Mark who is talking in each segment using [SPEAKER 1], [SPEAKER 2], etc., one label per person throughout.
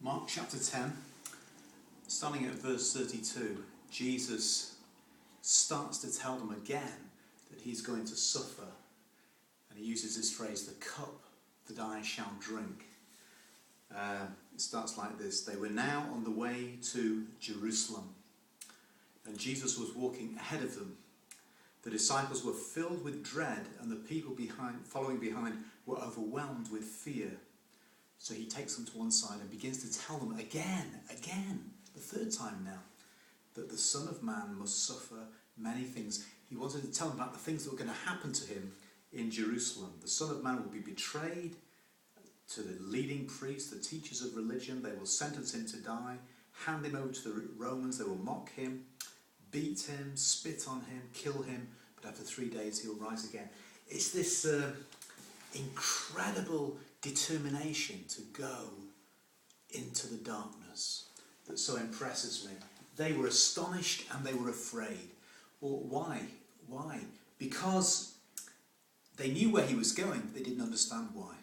[SPEAKER 1] Mark chapter 10, starting at verse 32, Jesus starts to tell them again that he's going to suffer. And he uses this phrase, the cup that I shall drink. It starts like this. They were now on the way to Jerusalem, and Jesus was walking ahead of them. The disciples were filled with dread, and the people following behind were overwhelmed with fear. So he takes them to one side and begins to tell them again, the third time now, that the Son of Man must suffer many things. He wanted to tell them about the things that were going to happen to him in Jerusalem. The Son of Man will be betrayed to the leading priests, the teachers of religion. They will sentence him to die, hand him over to the Romans. They will mock him, beat him, spit on him, kill him. But after 3 days he'll rise again. It's this incredible determination to go into the darkness that so impresses me. They were astonished and they were afraid. Well, why? Why? Because they knew where he was going, but they didn't understand why.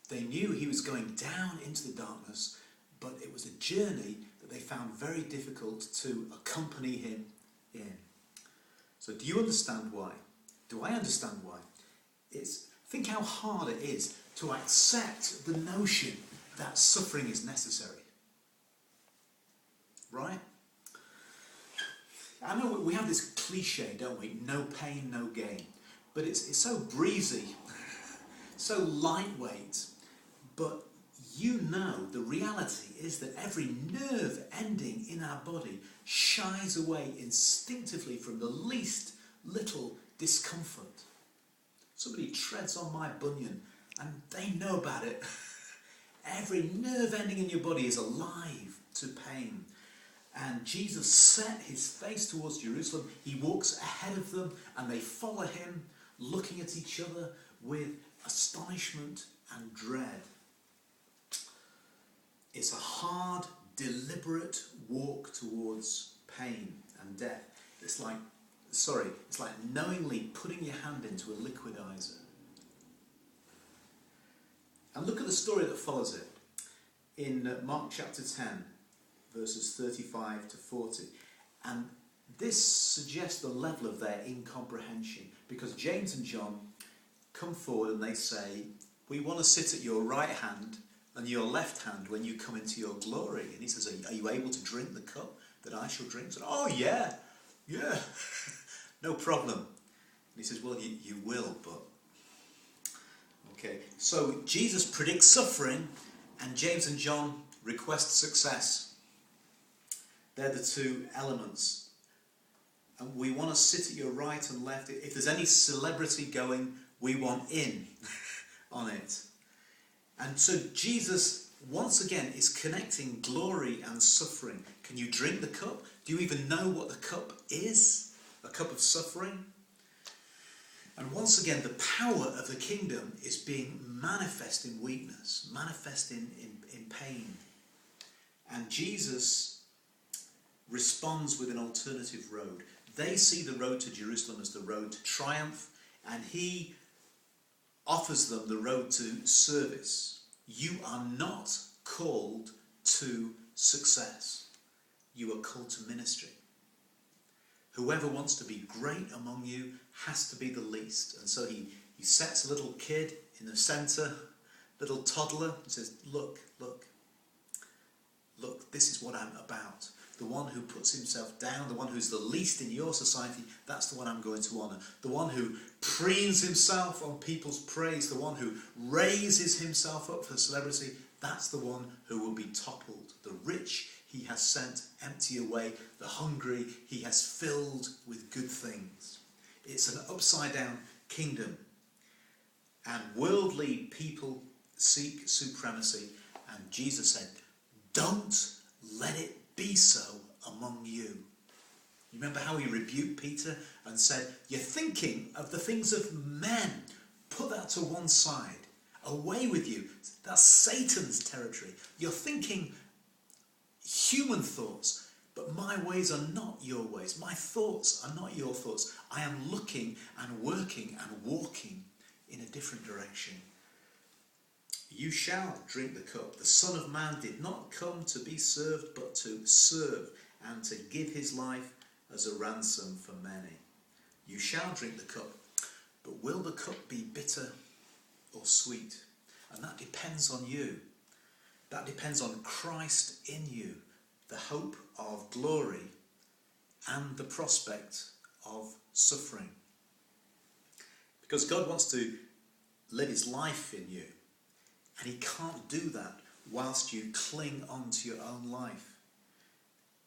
[SPEAKER 1] They knew he was going down into the darkness, but it was a journey that they found very difficult to accompany him in. So do you understand why? Do I understand why? Think how hard it is to accept the notion that suffering is necessary. Right? I know we have this cliche, don't we? No pain, no gain. But it's so breezy, so lightweight. But you know the reality is that every nerve ending in our body shies away instinctively from the least little discomfort. Somebody treads on my bunion and they know about it. Every nerve ending in your body is alive to pain. And Jesus set his face towards Jerusalem. He walks ahead of them and they follow him, looking at each other with astonishment and dread. It's a hard, deliberate walk towards pain and death. It's like knowingly putting your hand into a liquidizer. And look at the story that follows it in Mark chapter 10, verses 35 to 40. And this suggests the level of their incomprehension, because James and John come forward and they say, we want to sit at your right hand and your left hand when you come into your glory. And he says, are you able to drink the cup that I shall drink? So, oh yeah, no problem. And he says, well, you will, but... Okay, so Jesus predicts suffering and James and John request success. They're the two elements. And we want to sit at your right and left. If there's any celebrity going, we want in on it. And so Jesus, once again, is connecting glory and suffering. Can you drink the cup? Do you even know what the cup is? A cup of suffering? And once again, the power of the kingdom is being manifest in weakness, manifest in pain. And Jesus responds with an alternative road. They see the road to Jerusalem as the road to triumph, and he offers them the road to service. You are not called to success. You are called to ministry. Whoever wants to be great among you has to be the least. And so he sets a little kid in the centre, little toddler, and says, look, this is what I'm about. The one who puts himself down, the one who's the least in your society, that's the one I'm going to honour. The one who preens himself on people's praise, the one who raises himself up for celebrity, that's the one who will be toppled. The rich he has sent empty away, the hungry he has filled with good things. It's an upside down kingdom. And worldly people seek supremacy. And Jesus said, don't let it be so among you. You remember how he rebuked Peter and said, you're thinking of the things of men. Put that to one side. Away with you. That's Satan's territory. You're thinking human thoughts, but my ways are not your ways. My thoughts are not your thoughts. I am looking and working and walking in a different direction. You shall drink the cup. The Son of Man did not come to be served, but to serve, and to give his life as a ransom for many. You shall drink the cup, but will the cup be bitter or sweet? And that depends on you. That depends on Christ in you, the hope of glory and the prospect of suffering. Because God wants to live his life in you, and he can't do that whilst you cling on to your own life.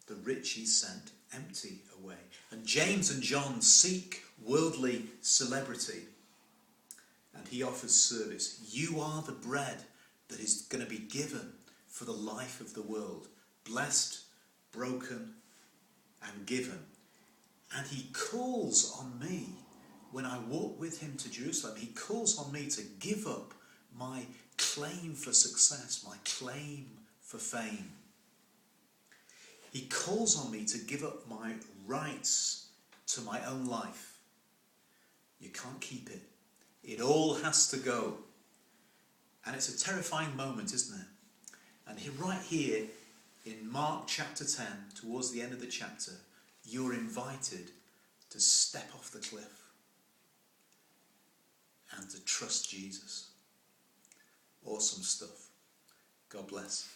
[SPEAKER 1] The rich he sent empty away. And James and John seek worldly celebrity, and he offers service. You are the bread that is going to be given for the life of the world. Blessed, broken, and given. And he calls on me when I walk with him to Jerusalem. He calls on me to give up my claim for success, my claim for fame. He calls on me to give up my rights to my own life. You can't keep it. It all has to go. And it's a terrifying moment, isn't it? And right here in Mark chapter 10, towards the end of the chapter, you're invited to step off the cliff and to trust Jesus. Awesome stuff. God bless.